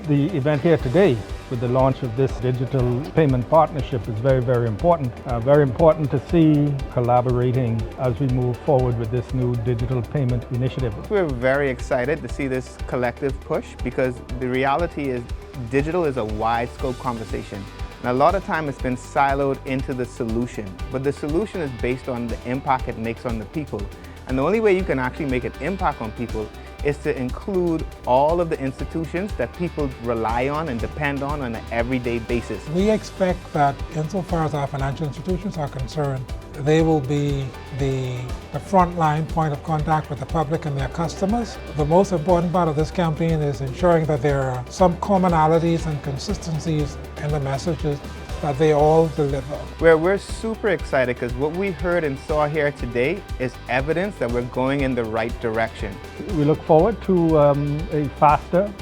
The event here today with the launch of this digital payment partnership is very, very important. Very important to see collaborating as we move forward with this new digital payment initiative. We're very excited to see this collective push because the reality is digital is a wide scope conversation. And a lot of time it's been siloed into the solution, but the solution is based on the impact it makes on the people. And the only way you can actually make an impact on people is to include all of the institutions that people rely on and depend on an everyday basis. We expect that insofar as our financial institutions are concerned, they will be the frontline point of contact with the public and their customers. The most important part of this campaign is ensuring that there are some commonalities and consistencies in the messages that they all deliver. We're super excited because what we heard and saw here today is evidence that we're going in the right direction. We look forward to a faster,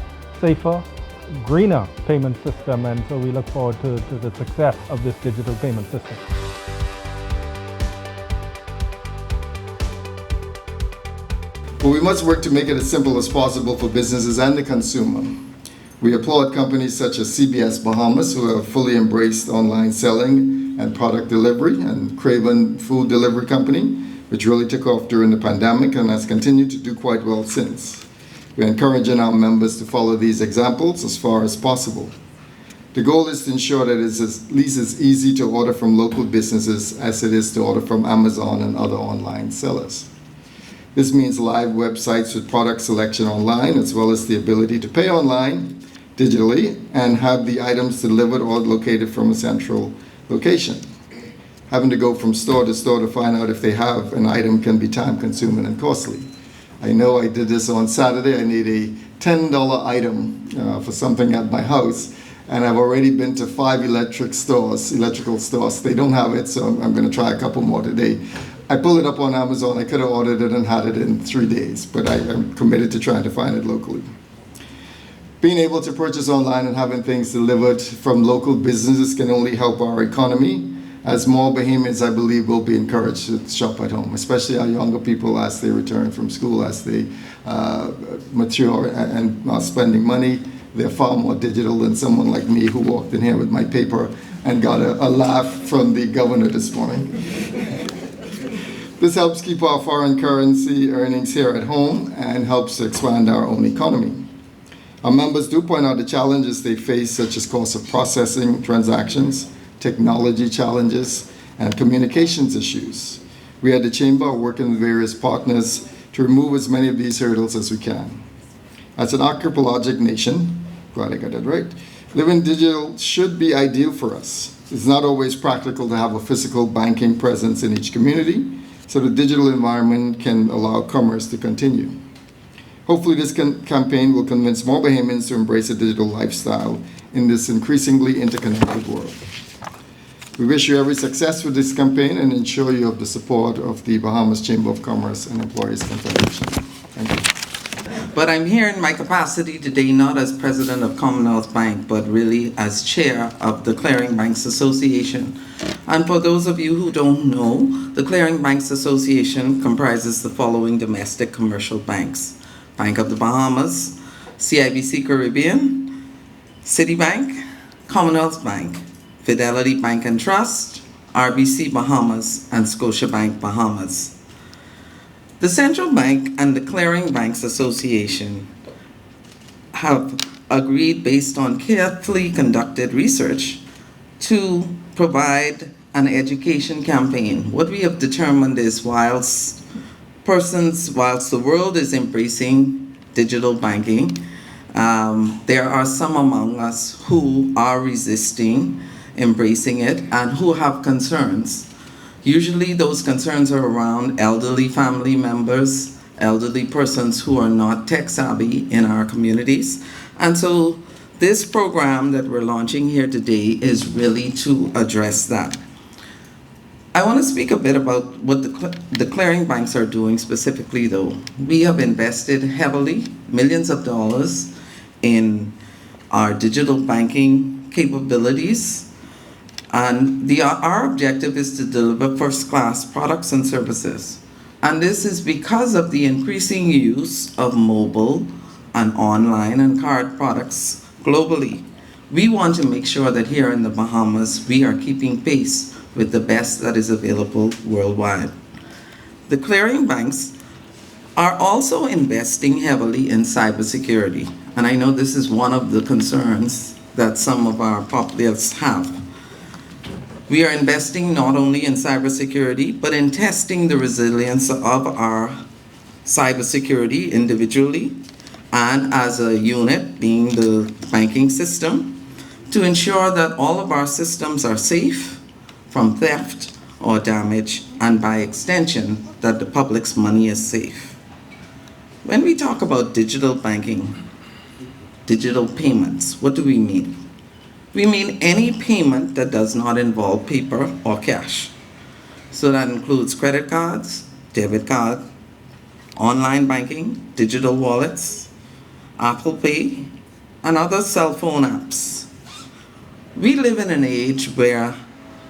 safer, greener payment system, and so we look forward to the success of this digital payment system. But we must work to make it as simple as possible for businesses and the consumer. We applaud companies such as CBS Bahamas, who have fully embraced online selling and product delivery, and Craven Food Delivery Company, which really took off during the pandemic and has continued to do quite well since. We're encouraging our members to follow these examples as far as possible. The goal is to ensure that it's at least as easy to order from local businesses as it is to order from Amazon and other online sellers. This means live websites with product selection online, as well as the ability to pay online, digitally, and have the items delivered or located from a central location. Having to go from store to store to find out if they have an item can be time-consuming and costly. I know I did this on Saturday. I need a $10 item for something at my house, and I've already been to 5 electrical stores. They don't have it, so I'm going to try a couple more today. I pulled it up on Amazon. I could have ordered it and had it in 3 days, but I'm committed to trying to find it locally. Being able to purchase online and having things delivered from local businesses can only help our economy, as more Bahamians, I believe, will be encouraged to shop at home, especially our younger people as they return from school, as they mature and are spending money. They're far more digital than someone like me who walked in here with my paper and got a laugh from the governor this morning. This helps keep our foreign currency earnings here at home and helps to expand our own economy. Our members do point out the challenges they face, such as cost of processing transactions, technology challenges, and communications issues. We at the Chamber are working with various partners to remove as many of these hurdles as we can. As an archipelagic nation, glad I got that right, living digital should be ideal for us. It's not always practical to have a physical banking presence in each community, so the digital environment can allow commerce to continue. Hopefully this campaign will convince more Bahamians to embrace a digital lifestyle in this increasingly interconnected world. We wish you every success with this campaign and ensure you have the support of the Bahamas Chamber of Commerce and Employees Confederation. Thank you. But I'm here in my capacity today not as president of Commonwealth Bank, but really as chair of the Clearing Banks Association. And for those of you who don't know, the Clearing Banks Association comprises the following domestic commercial banks: Bank of the Bahamas, CIBC Caribbean, Citibank, Commonwealth Bank, Fidelity Bank and Trust, RBC Bahamas, and Scotiabank Bahamas. The Central Bank and the Clearing Banks Association have agreed, based on carefully conducted research, to provide an education campaign. What we have determined is whilst the world is embracing digital banking, there are some among us who are resisting embracing it and who have concerns. Usually those concerns are around elderly family members, elderly persons who are not tech savvy in our communities. And so this program that we're launching here today is really to address that. I want to speak a bit about what the clearing banks are doing specifically, though. We have invested heavily, millions of dollars, in our digital banking capabilities, and our objective is to deliver first-class products and services. And this is because of the increasing use of mobile and online and card products globally. We want to make sure that here in the Bahamas, we are keeping pace with the best that is available worldwide. The clearing banks are also investing heavily in cybersecurity, and I know this is one of the concerns that some of our populace have. We are investing not only in cybersecurity, but in testing the resilience of our cybersecurity individually and as a unit, being the banking system, to ensure that all of our systems are safe from theft or damage, and by extension, that the public's money is safe. When we talk about digital banking, digital payments, what do we mean? We mean any payment that does not involve paper or cash. So that includes credit cards, debit card, online banking, digital wallets, Apple Pay, and other cell phone apps. We live in an age where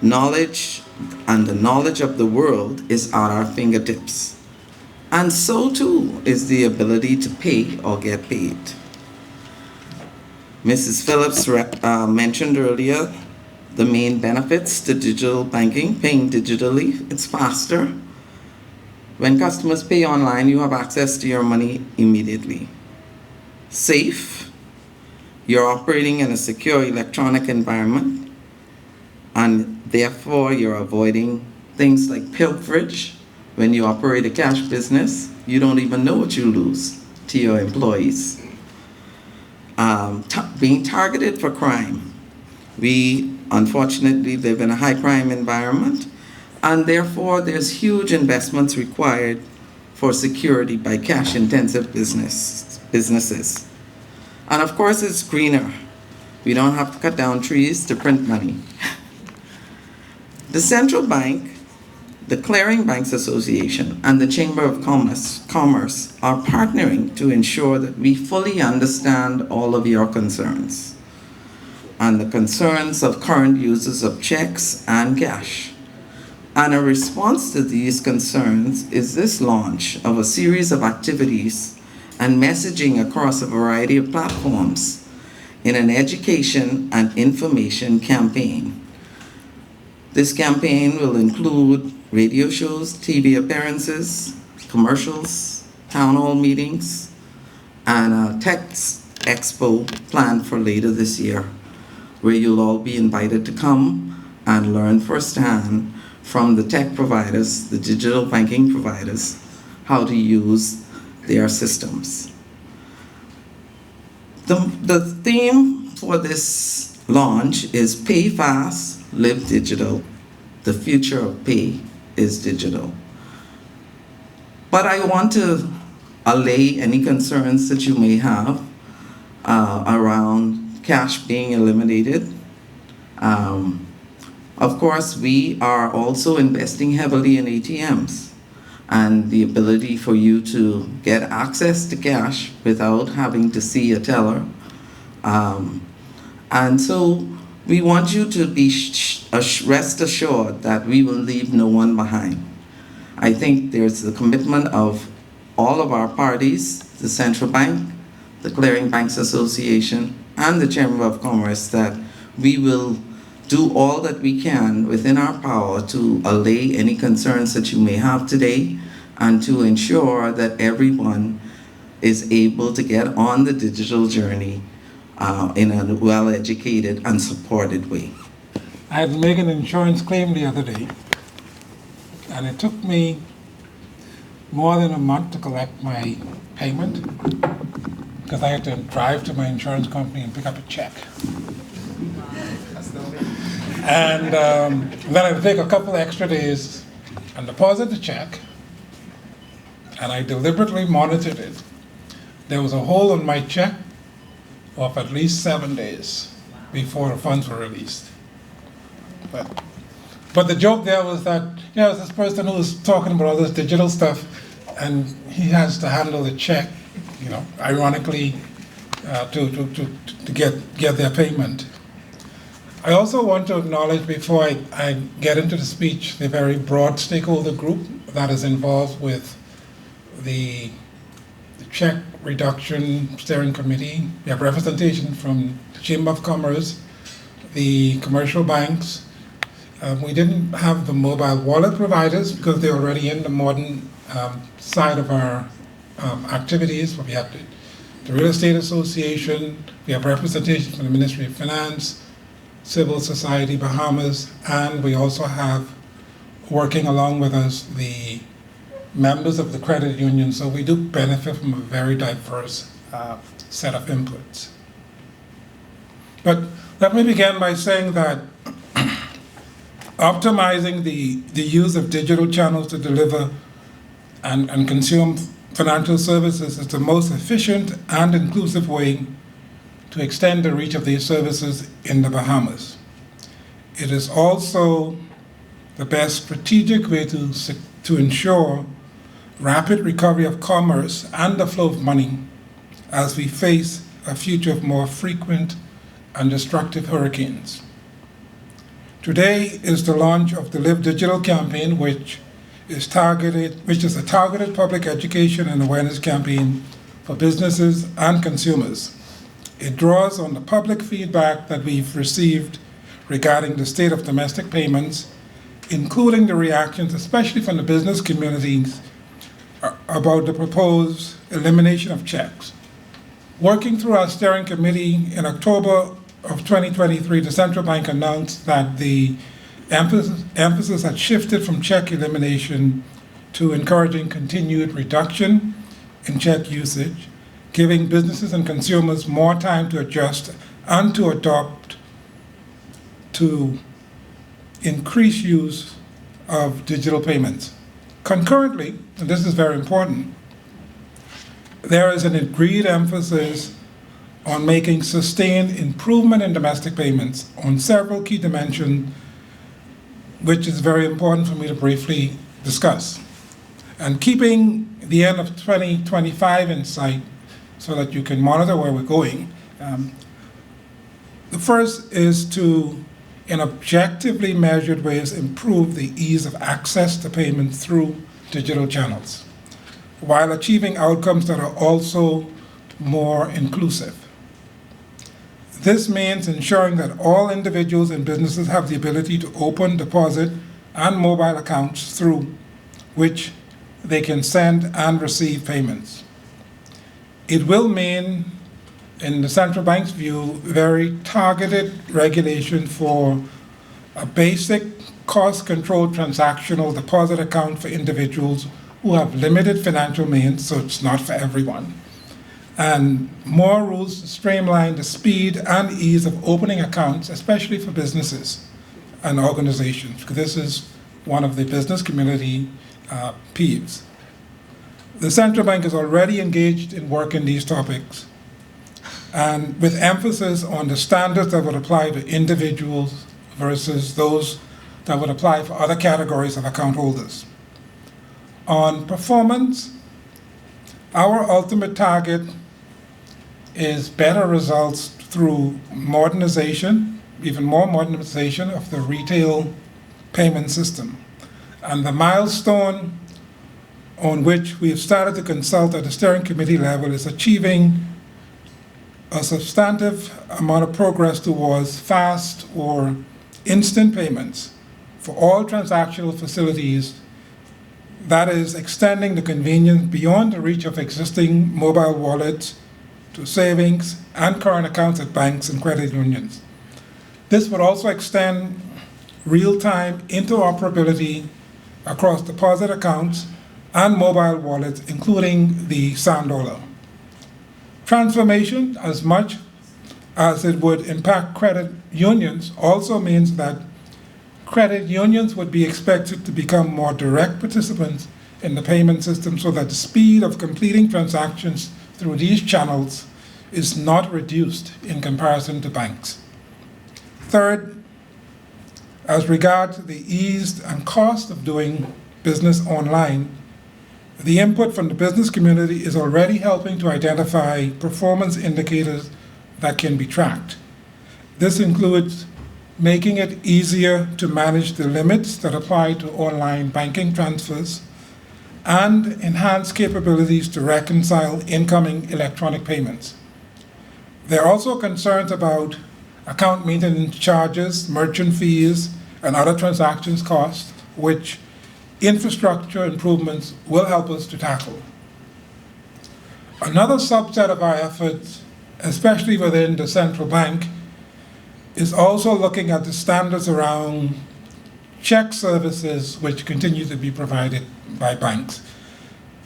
knowledge and the knowledge of the world is at our fingertips. And so too is the ability to pay or get paid. Mrs. Phillips mentioned earlier the main benefits to digital banking, paying digitally. It's faster. When customers pay online, you have access to your money immediately. Safe. You're operating in a secure electronic environment, and therefore you're avoiding things like pilferage. When you operate a cash business, you don't even know what you lose to your employees. Being targeted for crime. We unfortunately live in a high crime environment, and therefore there's huge investments required for security by cash intensive businesses. And of course it's greener. We don't have to cut down trees to print money. The central bank, the Clearing Banks Association, and the Chamber of Commerce are partnering to ensure that we fully understand all of your concerns and the concerns of current users of checks and cash. And a response to these concerns is this launch of a series of activities and messaging across a variety of platforms in an education and information campaign. This campaign will include radio shows, TV appearances, commercials, town hall meetings, and a tech expo planned for later this year, where you'll all be invited to come and learn firsthand from the tech providers, the digital banking providers, how to use their systems. The theme for this launch is Pay Fast, Live Digital. The future of pay is digital. But I want to allay any concerns that you may have around cash being eliminated. Of course, we are also investing heavily in ATMs and the ability for you to get access to cash without having to see a teller. And so we want you to be rest assured that we will leave no one behind. I think there's the commitment of all of our parties, the Central Bank, the Clearing Banks Association, and the Chamber of Commerce, that we will do all that we can within our power to allay any concerns that you may have today and to ensure that everyone is able to get on the digital journey in a well-educated and supported way. I had to make an insurance claim the other day, and it took me more than a month to collect my payment because I had to drive to my insurance company and pick up a check. And then I had to take a couple extra days and deposit the check, and I deliberately monitored it. There was a hole in my check of at least 7 days before the funds were released. But the joke there was that, you know, this person who was talking about all this digital stuff, and he has to handle the check, you know, ironically, to get their payment. I also want to acknowledge, before I get into the speech, the very broad stakeholder group that is involved with the the Check Reduction Steering Committee. We have representation from the Chamber of Commerce, the commercial banks. We didn't have the mobile wallet providers because they're already in the modern side of our activities. But we have the Real Estate Association, we have representation from the Ministry of Finance, Civil Society Bahamas, and we also have working along with us the members of the credit union. So we do benefit from a very diverse set of inputs. But let me begin by saying that optimizing the use of digital channels to deliver and consume financial services is the most efficient and inclusive way to extend the reach of these services in the Bahamas. It is also the best strategic way to ensure rapid recovery of commerce and the flow of money as we face a future of more frequent and destructive hurricanes. Today is the launch of the Live Digital campaign, which is a targeted public education and awareness campaign for businesses and consumers. It draws on the public feedback that we've received regarding the state of domestic payments, including the reactions, especially from the business communities, about the proposed elimination of checks. Working through our steering committee in October of 2023, the central bank announced that the emphasis had shifted from check elimination to encouraging continued reduction in check usage, giving businesses and consumers more time to adjust and to adopt to increase use of digital payments. Concurrently, and this is very important, there is an agreed emphasis on making sustained improvement in domestic payments on several key dimensions, which is very important for me to briefly discuss. And keeping the end of 2025 in sight so that you can monitor where we're going, the first is to, in objectively measured ways, improve the ease of access to payments through digital channels, while achieving outcomes that are also more inclusive. This means ensuring that all individuals and businesses have the ability to open, deposit, and mobile accounts through which they can send and receive payments. It will mean, in the central bank's view, very targeted regulation for a basic cost-controlled transactional deposit account for individuals who have limited financial means, so it's not for everyone. And more rules to streamline the speed and ease of opening accounts, especially for businesses and organizations, because this is one of the business community peeves. The central bank is already engaged in work in these topics, and with emphasis on the standards that would apply to individuals versus those that would apply for other categories of account holders. On performance, our ultimate target is better results through modernization, even more modernization of the retail payment system. And the milestone on which we have started to consult at the steering committee level is achieving a substantive amount of progress towards fast or instant payments for all transactional facilities, that is, extending the convenience beyond the reach of existing mobile wallets to savings and current accounts at banks and credit unions. This would also extend real-time interoperability across deposit accounts and mobile wallets, including the Sand Dollar. Transformation, as much as it would impact credit unions, also means that credit unions would be expected to become more direct participants in the payment system so that the speed of completing transactions through these channels is not reduced in comparison to banks. Third, as regards the ease and cost of doing business online, the input from the business community is already helping to identify performance indicators that can be tracked. This includes making it easier to manage the limits that apply to online banking transfers, and enhanced capabilities to reconcile incoming electronic payments. There are also concerns about account maintenance charges, merchant fees, and other transactions costs, which infrastructure improvements will help us to tackle. Another subset of our efforts, especially within the central bank, is also looking at the standards around check services which continue to be provided by banks.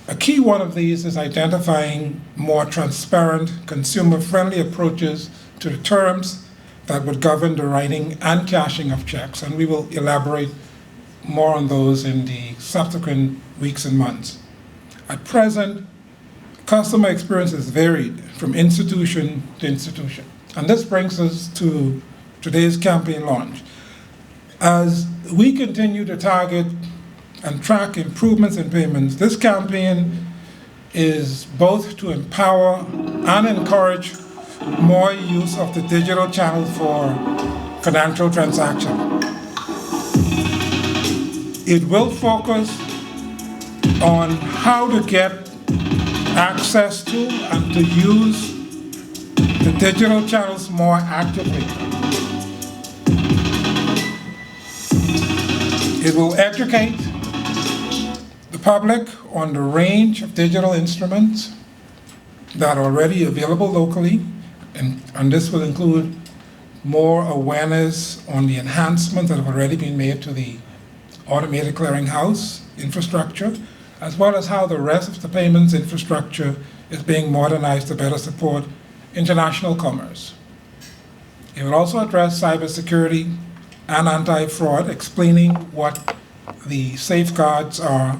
A key one of these is identifying more transparent, consumer-friendly approaches to the terms that would govern the writing and cashing of checks, and we will elaborate more on those in the subsequent weeks and months. At present, customer experience is varied from institution to institution. And this brings us to today's campaign launch. As we continue to target and track improvements in payments, this campaign is both to empower and encourage more use of the digital channel for financial transactions. It will focus on how to get access to and to use the digital channels more actively. It will educate the public on the range of digital instruments that are already available locally, and this will include more awareness on the enhancements that have already been made to the automated clearinghouse infrastructure, as well as how the rest of the payments infrastructure is being modernized to better support international commerce. It will also address cybersecurity and anti-fraud, explaining what the safeguards are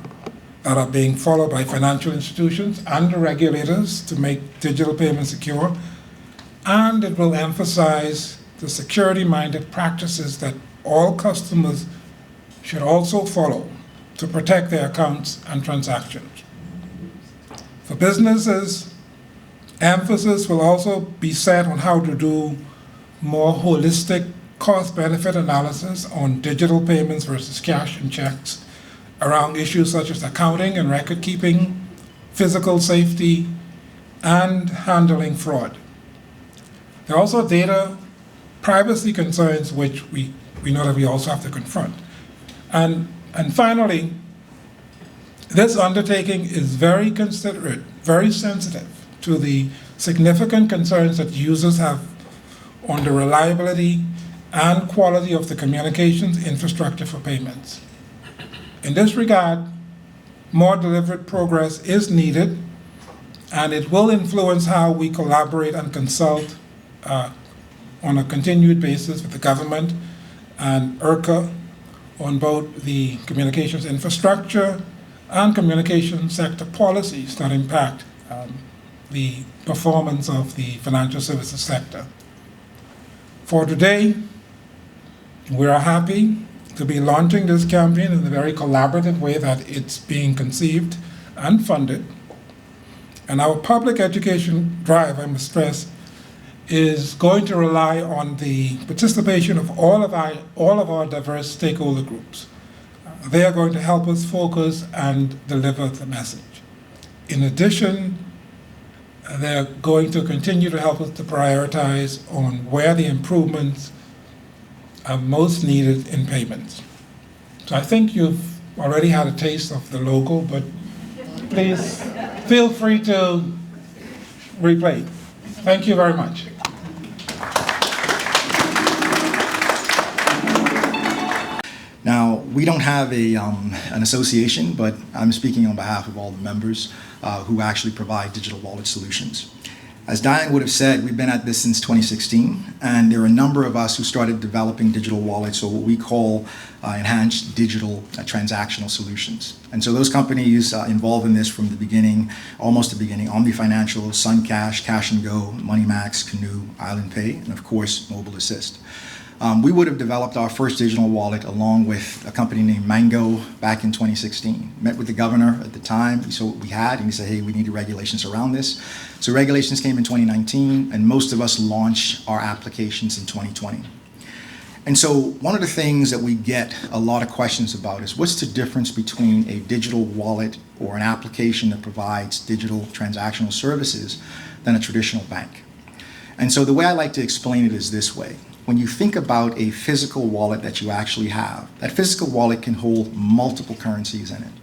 that are being followed by financial institutions and the regulators to make digital payments secure. And it will emphasize the security-minded practices that all customers should also follow to protect their accounts and transactions. For businesses, emphasis will also be set on how to do more holistic cost-benefit analysis on digital payments versus cash and checks around issues such as accounting and record keeping, physical safety, and handling fraud. There are also data privacy concerns which we know that we also have to confront. And finally, this undertaking is very considerate, very sensitive to the significant concerns that users have on the reliability and quality of the communications infrastructure for payments. In this regard, more deliberate progress is needed, and it will influence how we collaborate and consult on a continued basis with the government and IRCA on both the communications infrastructure and communication sector policies that impact the performance of the financial services sector. For today, we are happy to be launching this campaign in the very collaborative way that it's being conceived and funded. And our public education drive, I must stress, is going to rely on the participation of all of our diverse stakeholder groups. They are going to help us focus and deliver the message. In addition, they're going to continue to help us to prioritize on where the improvements are most needed in payments. So I think you've already had a taste of the logo, but please feel free to replay. Thank you very much. Now, we don't have an association, but I'm speaking on behalf of all the members who actually provide digital wallet solutions. As Diane would have said, we've been at this since 2016, and there are a number of us who started developing digital wallets, or what we call enhanced digital transactional solutions. And so those companies involved in this from the beginning, almost the beginning, Omni Financial, SunCash, Cash and Go, MoneyMax, Canoe, Island Pay, and of course, Mobile Assist. We would have developed our first digital wallet along with a company named Mango back in 2016. Met with the governor at the time, he saw what we had, and he said, hey, we need regulations around this. So regulations came in 2019, and most of us launched our applications in 2020. And so one of the things that we get a lot of questions about is what's the difference between a digital wallet or an application that provides digital transactional services than a traditional bank? And so the way I like to explain it is this way. When you think about a physical wallet that you actually have, that physical wallet can hold multiple currencies in it.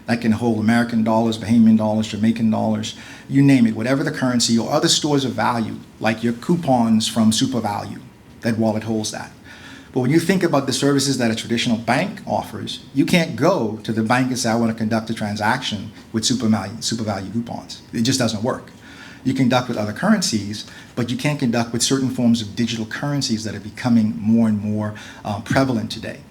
That can hold American dollars, Bahamian dollars, Jamaican dollars, you name it, whatever the currency, or other stores of value, like your coupons from Super Value. That wallet holds that. But when you think about the services that a traditional bank offers, you can't go to the bank and say, I want to conduct a transaction with Super Value coupons. It just doesn't work. You conduct with other currencies, but you can't conduct with certain forms of digital currencies that are becoming more and more prevalent today.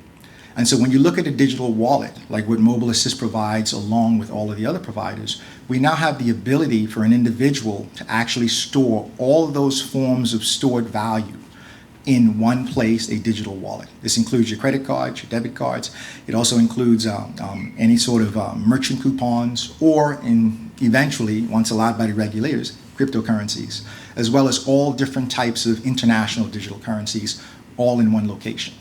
And so when you look at a digital wallet, like what Mobile Assist provides along with all of the other providers, we now have the ability for an individual to actually store all of those forms of stored value in one place, a digital wallet. This includes your credit cards, your debit cards. It also includes any sort of merchant coupons or eventually, once allowed by the regulators, cryptocurrencies, as well as all different types of international digital currencies, all in one location.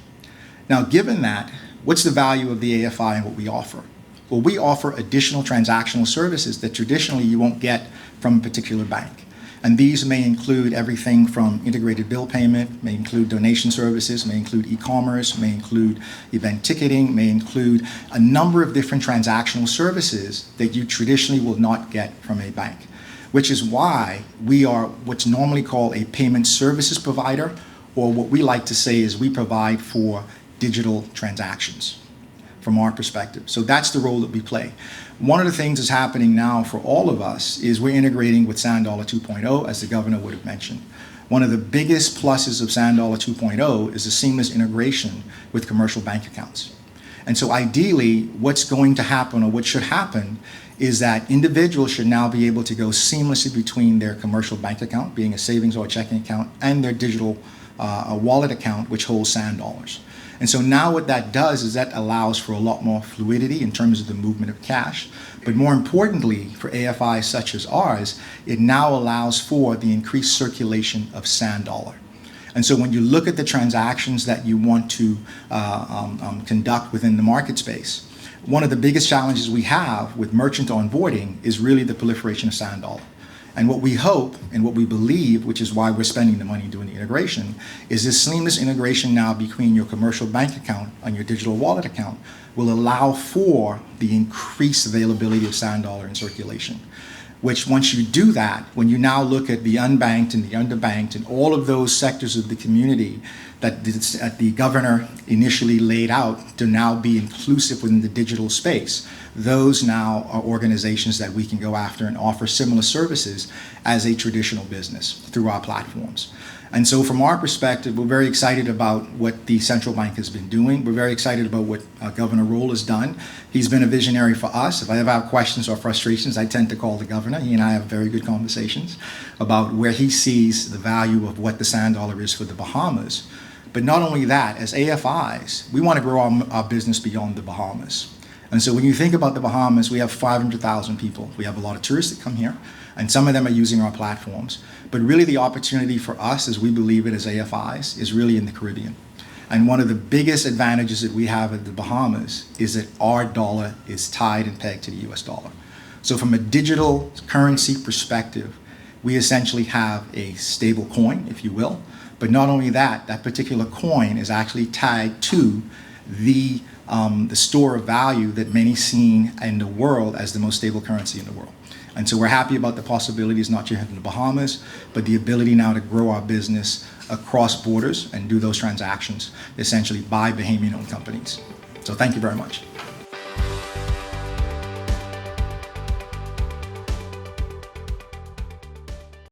Now, given that, what's the value of the AFI and what we offer? Well, we offer additional transactional services that traditionally you won't get from a particular bank. And these may include everything from integrated bill payment, may include donation services, may include e-commerce, may include event ticketing, may include a number of different transactional services that you traditionally will not get from a bank, which is why we are what's normally called a payment services provider, or what we like to say is we provide for digital transactions from our perspective. So that's the role that we play. One of the things that's happening now for all of us is we're integrating with Sand Dollar 2.0, as the governor would have mentioned. One of the biggest pluses of Sand Dollar 2.0 is a seamless integration with commercial bank accounts. And so ideally, what's going to happen, or what should happen, is that individuals should now be able to go seamlessly between their commercial bank account, being a savings or a checking account, and their digital wallet account, which holds Sand Dollars. And so now what that does is that allows for a lot more fluidity in terms of the movement of cash. But more importantly, for AFIs such as ours, it now allows for the increased circulation of Sand Dollar. And so when you look at the transactions that you want to conduct within the market space, one of the biggest challenges we have with merchant onboarding is really the proliferation of Sand Dollar. And what we hope and what we believe, which is why we're spending the money doing the integration, is this seamless integration now between your commercial bank account and your digital wallet account will allow for the increased availability of Sand Dollar in circulation. Which once you do that, when you now look at the unbanked and the underbanked and all of those sectors of the community that the governor initially laid out to now be inclusive within the digital space, those now are organizations that we can go after and offer similar services as a traditional business through our platforms. And so from our perspective, we're very excited about what the central bank has been doing. We're very excited about what Governor Roll has done. He's been a visionary for us. If I ever have questions or frustrations, I tend to call the governor. He and I have very good conversations about where he sees the value of what the Sand Dollar is for the Bahamas. But not only that, as AFIs, we want to grow our business beyond the Bahamas. And so when you think about the Bahamas, we have 500,000 people. We have a lot of tourists that come here, and some of them are using our platforms. But really the opportunity for us, as we believe it as AFIs, is really in the Caribbean. And one of the biggest advantages that we have at the Bahamas is that our dollar is tied and pegged to the US dollar. So from a digital currency perspective, we essentially have a stable coin, if you will. But not only that, that particular coin is actually tied to the store of value that many see in the world as the most stable currency in the world. And so we're happy about the possibilities, not just in the Bahamas, but the ability now to grow our business across borders and do those transactions essentially by Bahamian-owned companies. So thank you very much.